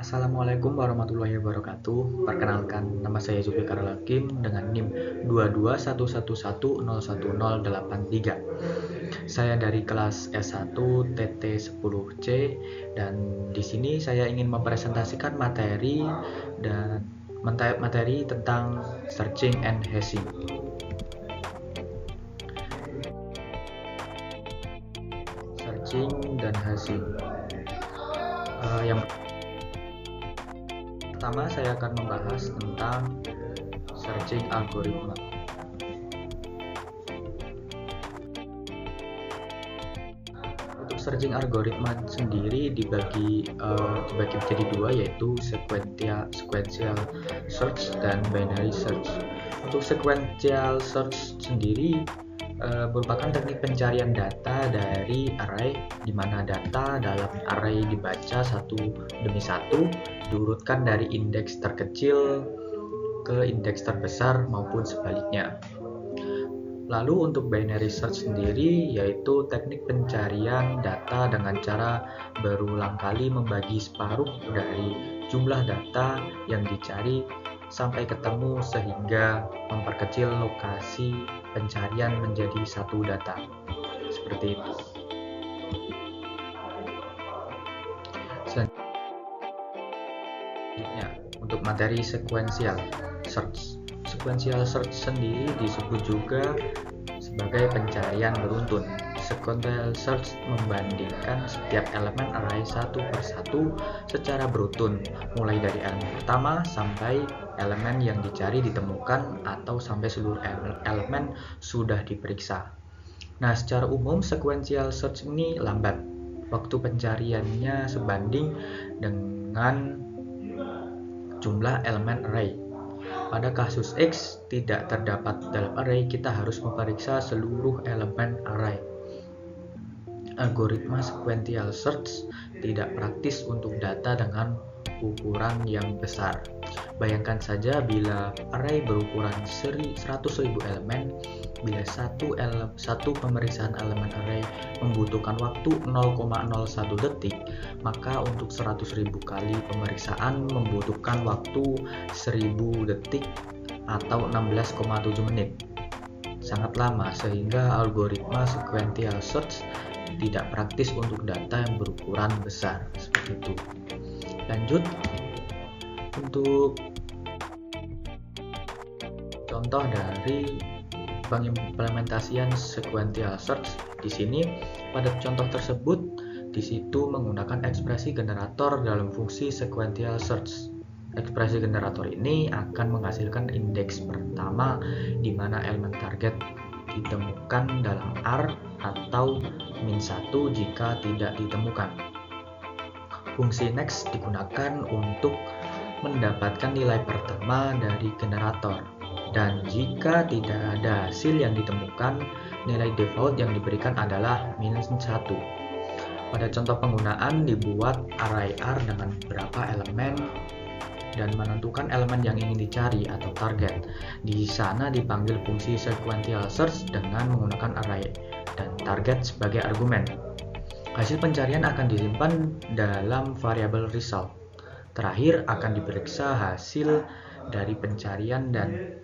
Assalamualaikum warahmatullahi wabarakatuh. Perkenalkan, nama saya Zulfikar Hakim dengan NIM 22111011083. Saya dari kelas S1 TT10C dan di sini saya ingin mempresentasikan materi tentang searching and hashing. Searching dan hashing. Yang pertama saya akan membahas tentang searching algoritma. Untuk searching algoritma sendiri dibagi menjadi dua, yaitu sequential search dan binary search. Untuk sequential search sendiri merupakan teknik pencarian data dari array, di mana data dalam array dibaca satu demi satu, diurutkan dari indeks terkecil ke indeks terbesar maupun sebaliknya. Lalu untuk binary search sendiri yaitu teknik pencarian data dengan cara berulang kali membagi separuh dari jumlah data yang dicari sampai ketemu sehingga memperkecil lokasi pencarian menjadi satu data. Seperti itu. Selanjutnya, untuk materi sequential search. Sequential search sendiri disebut juga sebagai pencarian beruntun. Sequential search membandingkan setiap elemen array satu persatu secara beruntun, mulai dari elemen pertama sampai elemen yang dicari ditemukan atau sampai seluruh elemen sudah diperiksa. Nah, secara umum sequential search ini lambat. Waktu pencariannya sebanding dengan jumlah elemen array. Pada kasus X tidak terdapat dalam array, kita harus memeriksa seluruh elemen array. Algoritma sequential search tidak praktis untuk data dengan ukuran yang besar. Bayangkan saja bila array berukuran 100.000 elemen, bila satu pemeriksaan elemen array membutuhkan waktu 0,01 detik, maka untuk 100.000 kali pemeriksaan membutuhkan waktu 1000 detik atau 16,7 menit. Sangat lama, sehingga algoritma sequential search tidak praktis untuk data yang berukuran besar. Seperti itu. Lanjut, untuk contoh dari pengimplementasian sequential search di sini, pada contoh tersebut di situ menggunakan ekspresi generator dalam fungsi sequential search. Ekspresi generator ini akan menghasilkan indeks pertama di mana elemen target ditemukan dalam R atau -1 jika tidak ditemukan. Fungsi next digunakan untuk mendapatkan nilai pertama dari generator, dan jika tidak ada hasil yang ditemukan, nilai default yang diberikan adalah -1. Pada contoh penggunaan dibuat array R dengan beberapa elemen dan menentukan elemen yang ingin dicari atau target. Di sana dipanggil fungsi sequential search dengan menggunakan array dan target sebagai argumen. Hasil pencarian akan disimpan dalam variabel result. Terakhir akan diperiksa hasil dari pencarian dan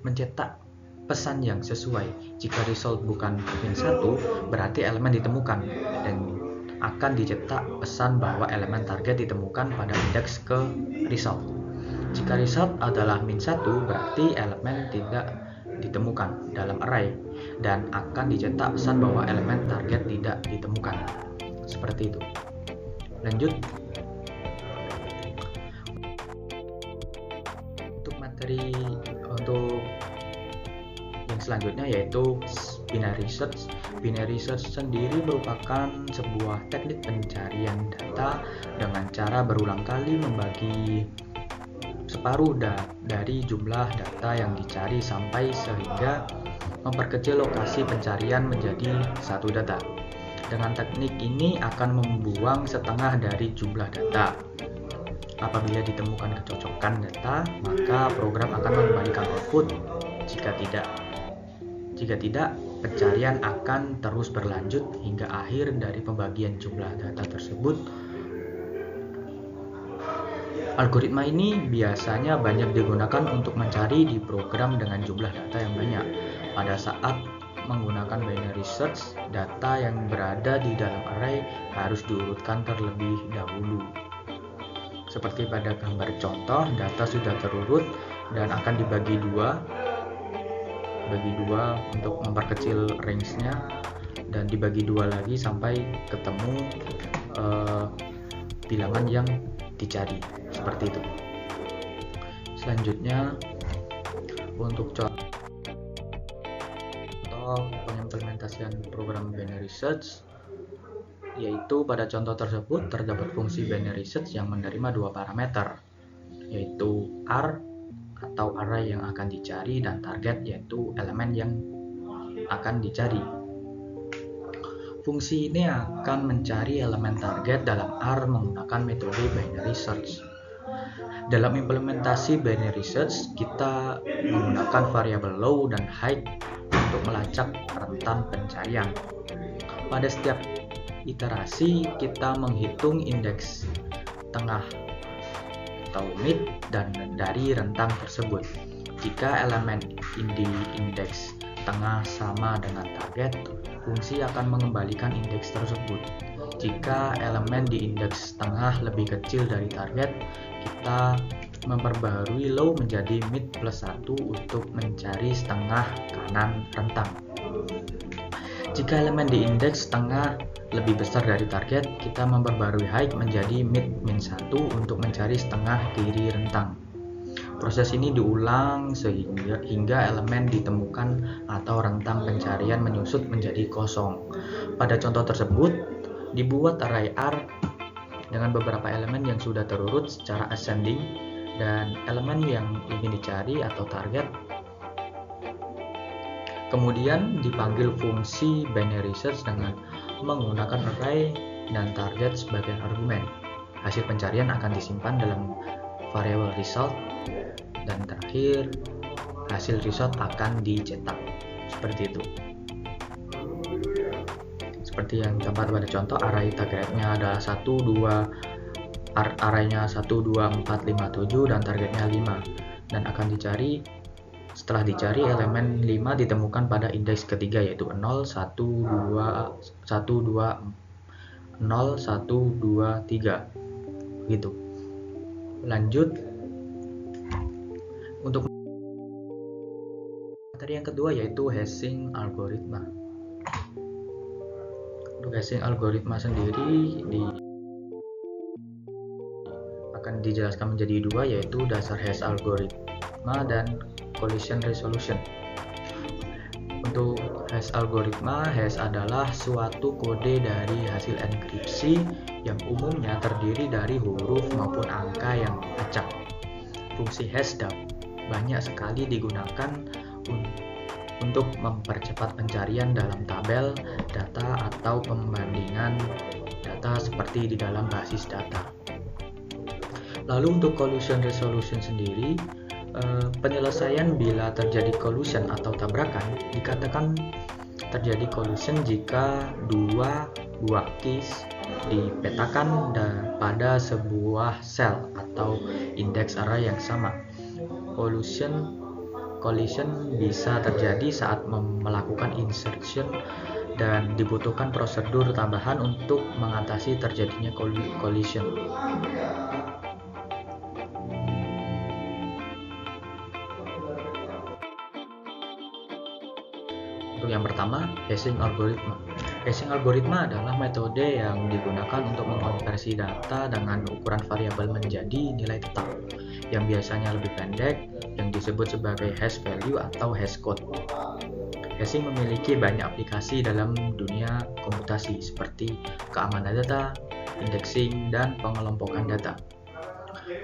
mencetak pesan yang sesuai. Jika result bukan -1, berarti elemen ditemukan dan akan dicetak pesan bahwa elemen target ditemukan pada indeks ke result. Jika result adalah -1, berarti elemen tidak ditemukan dalam array dan akan dicetak pesan bahwa elemen target tidak ditemukan. Seperti itu. Lanjut, untuk materi untuk yang selanjutnya yaitu binary search. Binary search sendiri merupakan sebuah teknik pencarian data dengan cara berulang kali membagi separuh dari jumlah data yang dicari sampai sehingga memperkecil lokasi pencarian menjadi satu data. Dengan teknik ini akan membuang setengah dari jumlah data. Apabila ditemukan kecocokan data, maka program akan mengembalikan output. Jika tidak, pencarian akan terus berlanjut hingga akhir dari pembagian jumlah data tersebut Algoritma ini biasanya banyak digunakan untuk mencari di program dengan jumlah data yang banyak. Pada saat menggunakan binary search, data yang berada di dalam array harus diurutkan terlebih dahulu. Seperti pada gambar contoh, data sudah terurut dan akan dibagi dua untuk memperkecil range-nya, dan dibagi dua lagi sampai ketemu bilangan yang dicari, seperti itu. Selanjutnya, untuk contoh pengimplementasian program binary search, yaitu pada contoh tersebut terdapat fungsi binary search yang menerima dua parameter, yaitu r atau array yang akan dicari dan target, yaitu elemen yang akan dicari. Fungsi ini akan mencari elemen target dalam R menggunakan metode binary search. Dalam implementasi binary search, kita menggunakan variabel low dan high untuk melacak rentan pencarian. Pada setiap iterasi, kita menghitung indeks tengah atau mid dan dari rentang tersebut. Jika elemen di indeks tengah sama dengan target, fungsi akan mengembalikan indeks tersebut. Jika elemen di indeks tengah lebih kecil dari target, kita memperbaharui low menjadi mid plus 1 untuk mencari setengah kanan rentang. Jika elemen di indeks tengah lebih besar dari target, kita memperbarui high menjadi mid min 1 untuk mencari setengah kiri rentang. Proses ini diulang hingga elemen ditemukan atau rentang pencarian menyusut menjadi kosong. Pada contoh tersebut, dibuat array R dengan beberapa elemen yang sudah terurut secara ascending, dan elemen yang ingin dicari atau target kemudian dipanggil fungsi binary search dengan menggunakan array dan target sebagai argumen. Hasil pencarian akan disimpan dalam variabel result, dan terakhir hasil result akan dicetak, seperti itu. Seperti yang tampak pada contoh, array targetnya adalah 1, 2, arraynya 1, 2, 4, 5, 7 dan targetnya 5, dan akan dicari. Setelah dicari, elemen 5 ditemukan pada indeks ketiga, yaitu 0, 1, 2, 0, 1, 2, 3 gitu. Lanjut untuk materi yang kedua, yaitu hashing algoritma. Untuk hashing algoritma sendiri akan dijelaskan menjadi dua, yaitu dasar hash algoritma dan collision resolution. Untuk hash algoritma, hash adalah suatu kode dari hasil enkripsi yang umumnya terdiri dari huruf maupun angka yang acak. Fungsi hash banyak sekali digunakan untuk mempercepat pencarian dalam tabel data atau pembandingan data seperti di dalam basis data. Lalu untuk collision resolution sendiri, penyelesaian bila terjadi collision atau tabrakan dikatakan terjadi collision jika dua buah keys dipetakan pada sebuah sel atau indeks array yang sama. Collision bisa terjadi saat melakukan insertion dan dibutuhkan prosedur tambahan untuk mengatasi terjadinya collision. Untuk yang pertama, hashing algoritma. Hashing algoritma adalah metode yang digunakan untuk mengkonversi data dengan ukuran variabel menjadi nilai tetap, yang biasanya lebih pendek, yang disebut sebagai hash value atau hash code. Hashing memiliki banyak aplikasi dalam dunia komputasi seperti keamanan data, indexing, dan pengelompokan data.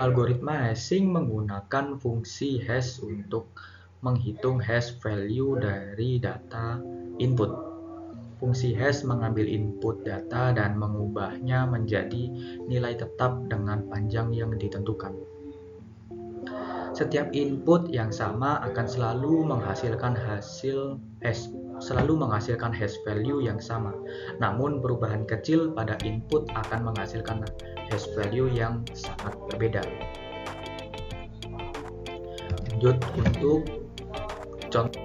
Algoritma hashing menggunakan fungsi hash untuk menghitung hash value dari data input. Fungsi hash mengambil input data dan mengubahnya menjadi nilai tetap dengan panjang yang ditentukan. Setiap input yang sama akan selalu menghasilkan hash value yang sama. Namun perubahan kecil pada input akan menghasilkan hash value yang sangat berbeda. Lanjut untuk contoh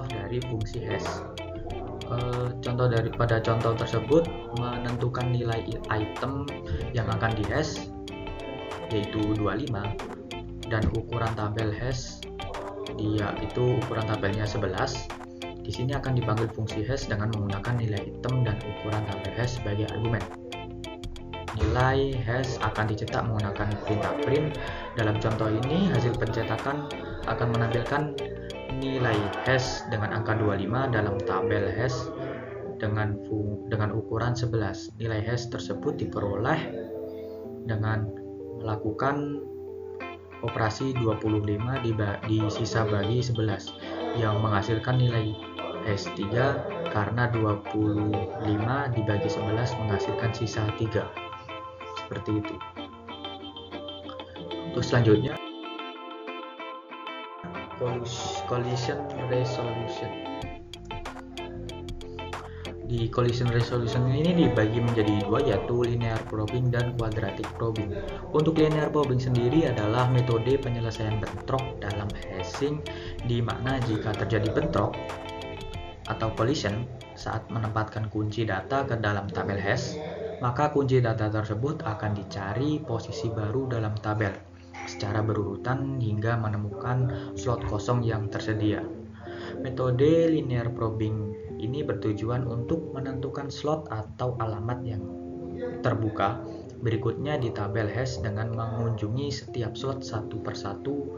dari fungsi hash. Pada contoh tersebut menentukan nilai item yang akan di hash yaitu 25, dan ukuran tabel hash yaitu ukuran tabelnya 11. Di sini akan dipanggil fungsi hash dengan menggunakan nilai item dan ukuran tabel hash sebagai argumen. Nilai hash akan dicetak menggunakan perintah print. Dalam contoh ini, hasil pencetakan akan menampilkan nilai hash dengan angka 25 dalam tabel hash dengan ukuran 11. Nilai hash tersebut diperoleh dengan melakukan operasi 25 di sisa bagi 11 yang menghasilkan nilai hash 3, karena 25 dibagi 11 menghasilkan sisa 3. Seperti itu. Terus selanjutnya collision resolution. Di collision resolution ini dibagi menjadi dua, yaitu linear probing dan quadratic probing. Untuk linear probing sendiri adalah metode penyelesaian bentrok dalam hashing, di mana jika terjadi bentrok atau collision saat menempatkan kunci data ke dalam tabel hash, maka kunci data tersebut akan dicari posisi baru dalam tabel secara berurutan hingga menemukan slot kosong yang tersedia. Metode linear probing ini bertujuan untuk menentukan slot atau alamat yang terbuka berikutnya di tabel hash dengan mengunjungi setiap slot satu persatu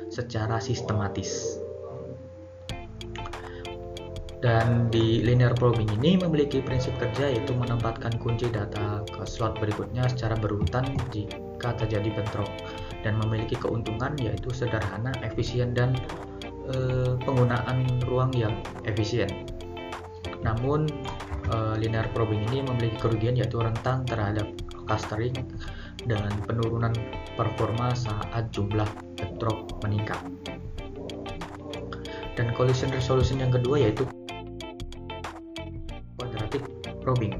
secara sistematis. Dan di linear probing ini memiliki prinsip kerja, yaitu menempatkan kunci data ke slot berikutnya secara berurutan jika terjadi bentrok, dan memiliki keuntungan yaitu sederhana, efisien, dan penggunaan ruang yang efisien. Namun linear probing ini memiliki kerugian, yaitu rentan terhadap clustering dan penurunan performa saat jumlah bentrok meningkat. Dan collision resolution yang kedua yaitu quadratic probing.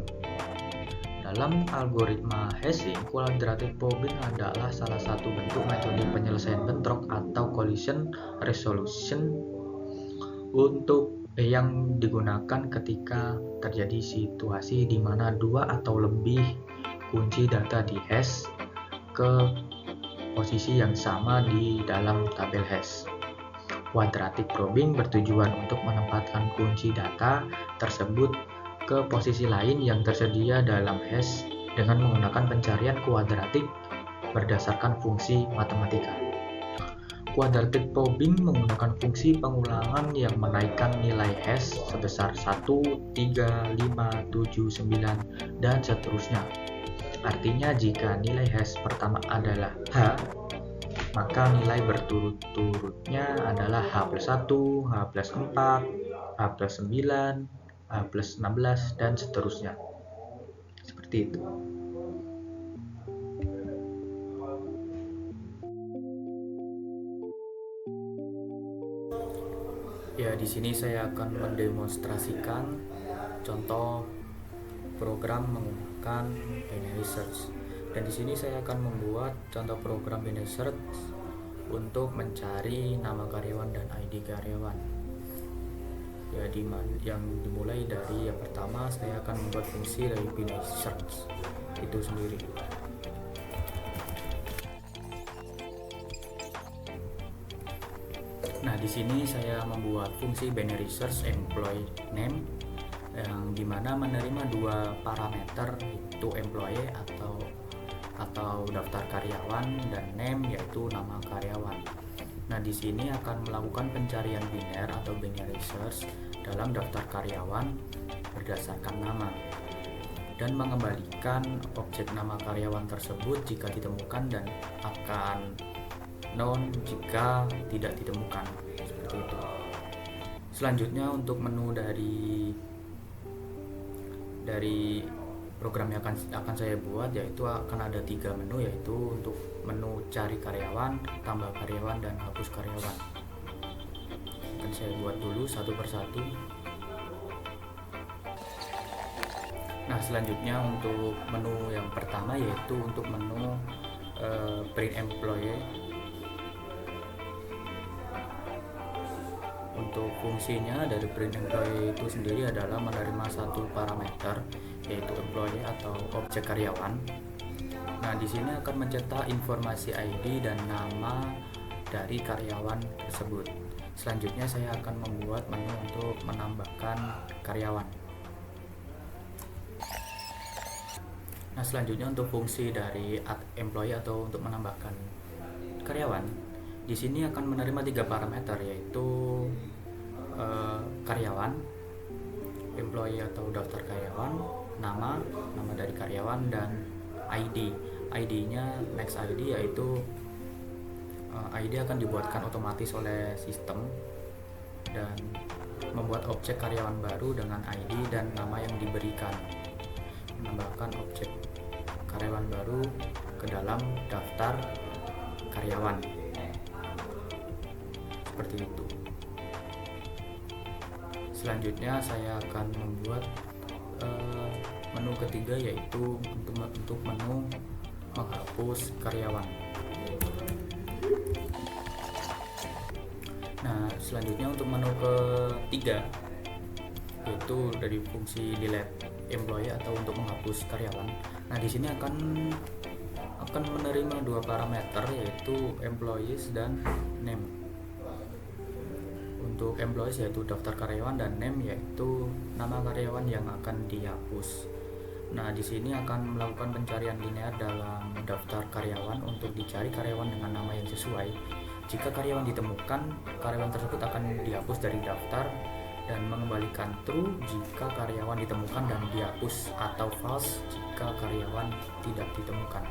Dalam algoritma hashing, quadratic probing adalah salah satu bentuk metode penyelesaian bentrok atau collision resolution yang digunakan ketika terjadi situasi di mana dua atau lebih kunci data di hash ke posisi yang sama di dalam tabel hash. Quadratic probing bertujuan untuk menempatkan kunci data tersebut ke posisi lain yang tersedia dalam hash dengan menggunakan pencarian kuadratik berdasarkan fungsi matematika. Quadratic probing menggunakan fungsi pengulangan yang menaikkan nilai hash sebesar 1, 3, 5, 7, 9, dan seterusnya. Artinya jika nilai hash pertama adalah H, maka nilai berturut-turutnya adalah H+1, H+4, H+9, H+16, dan seterusnya. Seperti itu. Ya, di sini saya akan mendemonstrasikan contoh program menggunakan binary search. Dan di sini saya akan membuat contoh program binary search untuk mencari nama karyawan dan ID karyawan. Ya, yang dimulai dari yang pertama, saya akan membuat fungsi dari binary search itu sendiri. Nah, di sini saya membuat fungsi binary search employee name yang dimana menerima dua parameter, yaitu employee atau daftar karyawan, dan name yaitu nama karyawan. Nah, di sini akan melakukan pencarian biner atau binary search dalam daftar karyawan berdasarkan nama, dan mengembalikan objek nama karyawan tersebut jika ditemukan dan akan none jika tidak ditemukan. Seperti itu. Selanjutnya untuk menu dari program yang akan saya buat, yaitu akan ada 3 menu, yaitu untuk menu cari karyawan, tambah karyawan, dan hapus karyawan. Akan saya buat dulu satu persatu. Nah, selanjutnya untuk menu yang pertama, yaitu untuk menu print employee. Untuk fungsinya dari print employee itu sendiri adalah menerima satu parameter, yaitu employee atau objek karyawan. Nah, di sini akan mencetak informasi ID dan nama dari karyawan tersebut. Selanjutnya saya akan membuat menu untuk menambahkan karyawan. Nah, selanjutnya untuk fungsi dari add employee atau untuk menambahkan karyawan, di sini akan menerima 3 parameter, yaitu karyawan, employee atau daftar karyawan, nama dari karyawan, dan ID. ID-nya next ID, yaitu ID akan dibuatkan otomatis oleh sistem dan membuat objek karyawan baru dengan ID dan nama yang diberikan. Menambahkan objek karyawan baru ke dalam daftar karyawan. Seperti itu. Selanjutnya saya akan membuat menu ketiga, yaitu untuk menu menghapus karyawan. Nah, selanjutnya untuk menu ketiga, yaitu dari fungsi delete employee atau untuk menghapus karyawan. Nah, di sini akan menerima 2 parameter, yaitu employees dan name. Untuk employees yaitu daftar karyawan, dan name yaitu nama karyawan yang akan dihapus. Nah, di sini akan melakukan pencarian linear dalam daftar karyawan untuk dicari karyawan dengan nama yang sesuai. Jika karyawan ditemukan, karyawan tersebut akan dihapus dari daftar, dan mengembalikan true jika karyawan ditemukan dan dihapus, atau false jika karyawan tidak ditemukan.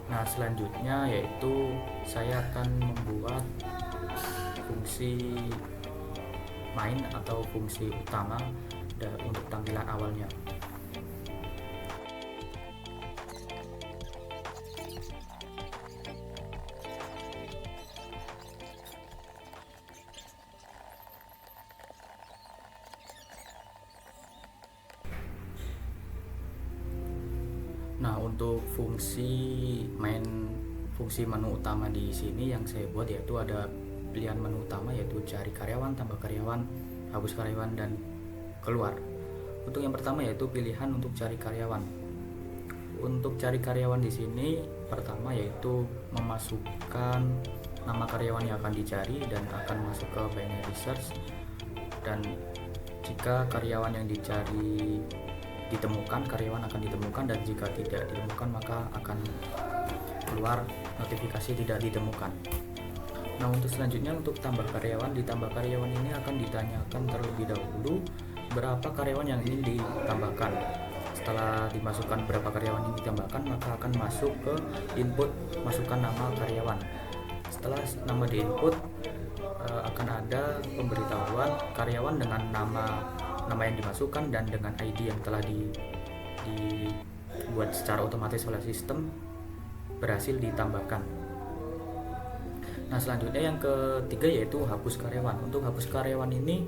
Nah, selanjutnya yaitu saya akan membuat fungsi main atau fungsi utama untuk tampilan awalnya. Nah, untuk fungsi menu utama di sini yang saya buat, yaitu ada pilihan menu utama, yaitu cari karyawan, tambah karyawan, hapus karyawan, dan keluar. Untuk yang pertama yaitu pilihan untuk cari karyawan. Untuk cari karyawan di sini pertama yaitu memasukkan nama karyawan yang akan dicari dan akan masuk ke binary search, dan jika karyawan yang dicari ditemukan, karyawan akan ditemukan, dan jika tidak ditemukan maka akan keluar notifikasi tidak ditemukan. Nah, untuk selanjutnya untuk tambah karyawan, ditambah karyawan ini akan ditanyakan terlebih dahulu berapa karyawan yang ingin ditambahkan. Setelah dimasukkan berapa karyawan yang ditambahkan, maka akan masuk ke input, masukkan nama karyawan. Setelah nama diinput, akan ada pemberitahuan karyawan dengan nama yang dimasukkan dan dengan ID yang telah dibuat secara otomatis oleh sistem berhasil ditambahkan. Nah, selanjutnya yang ketiga yaitu hapus karyawan. Untuk hapus karyawan ini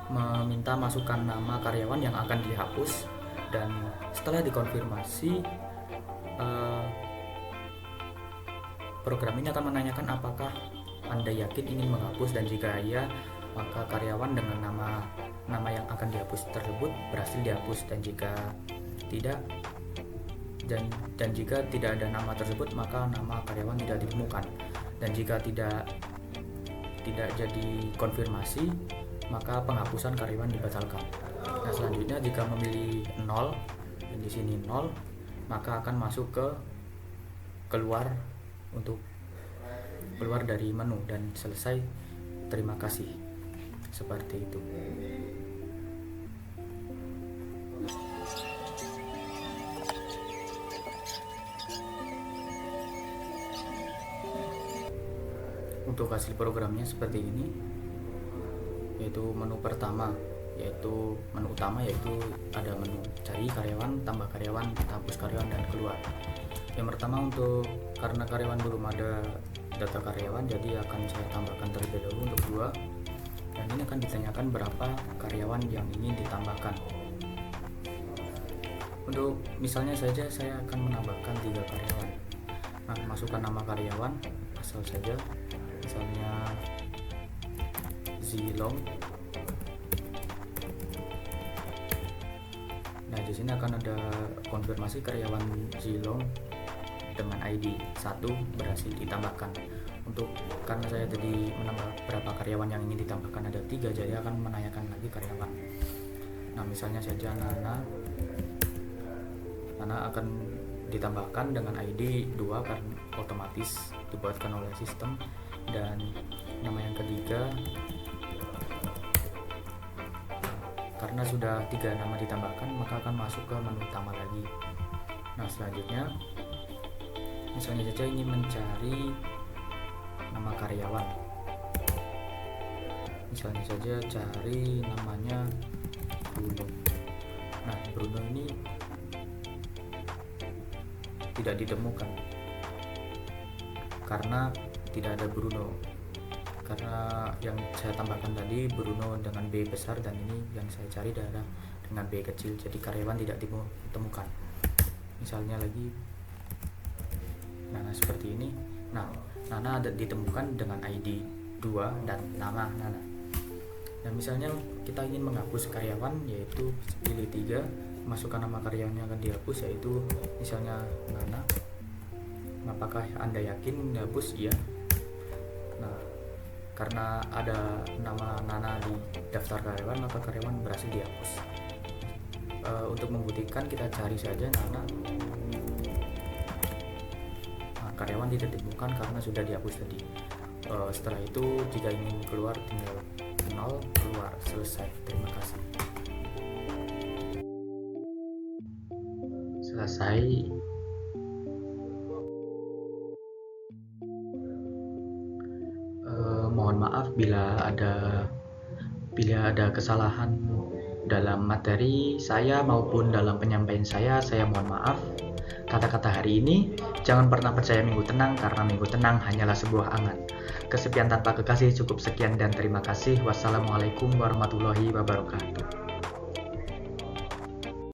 meminta masukkan nama karyawan yang akan dihapus, dan setelah dikonfirmasi program ini akan menanyakan apakah Anda yakin ingin menghapus, dan jika iya maka karyawan dengan nama yang akan dihapus tersebut berhasil dihapus, dan jika tidak jika tidak ada nama tersebut maka nama karyawan tidak ditemukan, dan jika tidak jadi konfirmasi maka penghapusan karyawan dibatalkan. Nah, selanjutnya jika memilih 0 dan di sini 0 maka akan masuk ke keluar dari menu dan selesai. Terima kasih. Seperti itu. Untuk hasil programnya seperti ini, yaitu menu pertama, yaitu menu utama, yaitu ada menu cari karyawan, tambah karyawan, hapus karyawan, dan keluar. Yang pertama, karena karyawan belum ada data karyawan, jadi akan saya tambahkan terlebih dahulu untuk 2, dan ini akan ditanyakan berapa karyawan yang ingin ditambahkan. Untuk misalnya saja saya akan menambahkan 3 karyawan. Nah, masukkan nama karyawan asal saja, misalnya Zilong. Nah, di sini akan ada konfirmasi karyawan Zilong dengan ID 1 berhasil ditambahkan. Karena saya tadi menambah berapa karyawan yang ingin ditambahkan ada 3, jadi akan menanyakan lagi karyawan. Nah, misalnya saja Nana akan ditambahkan dengan ID 2 karena otomatis dibuatkan oleh sistem, dan nama yang ketiga karena sudah 3 nama ditambahkan maka akan masuk ke menu utama lagi. Nah, selanjutnya misalnya saja ingin mencari nama karyawan, misalnya saja cari namanya Bruno. Nah, Bruno ini tidak ditemukan karena tidak ada Bruno, karena yang saya tambahkan tadi Bruno dengan B besar dan ini yang saya cari adalah dengan B kecil, jadi karyawan tidak ditemukan. Misalnya lagi Nana seperti ini. Nah, Nana ada ditemukan dengan ID 2 dan nama Nana. Nah, misalnya kita ingin menghapus karyawan, yaitu pilih 3, masukkan nama karyawan yang akan dihapus, yaitu misalnya Nana. Apakah Anda yakin menghapus? Iya. Nah, karena ada nama Nana di daftar karyawan, maka karyawan berhasil dihapus. Untuk membuktikan kita cari saja Nana. Nah, karyawan tidak ditemukan karena sudah dihapus tadi. Setelah itu jika ingin keluar tinggal 0, keluar, selesai. Terima kasih. Selesai. Mohon maaf bila ada kesalahan dalam materi saya maupun dalam penyampaian saya mohon maaf. Kata-kata hari ini, jangan pernah percaya minggu tenang karena minggu tenang hanyalah sebuah angan. Kesepian tanpa kekasih cukup sekian dan terima kasih. Wassalamualaikum warahmatullahi wabarakatuh.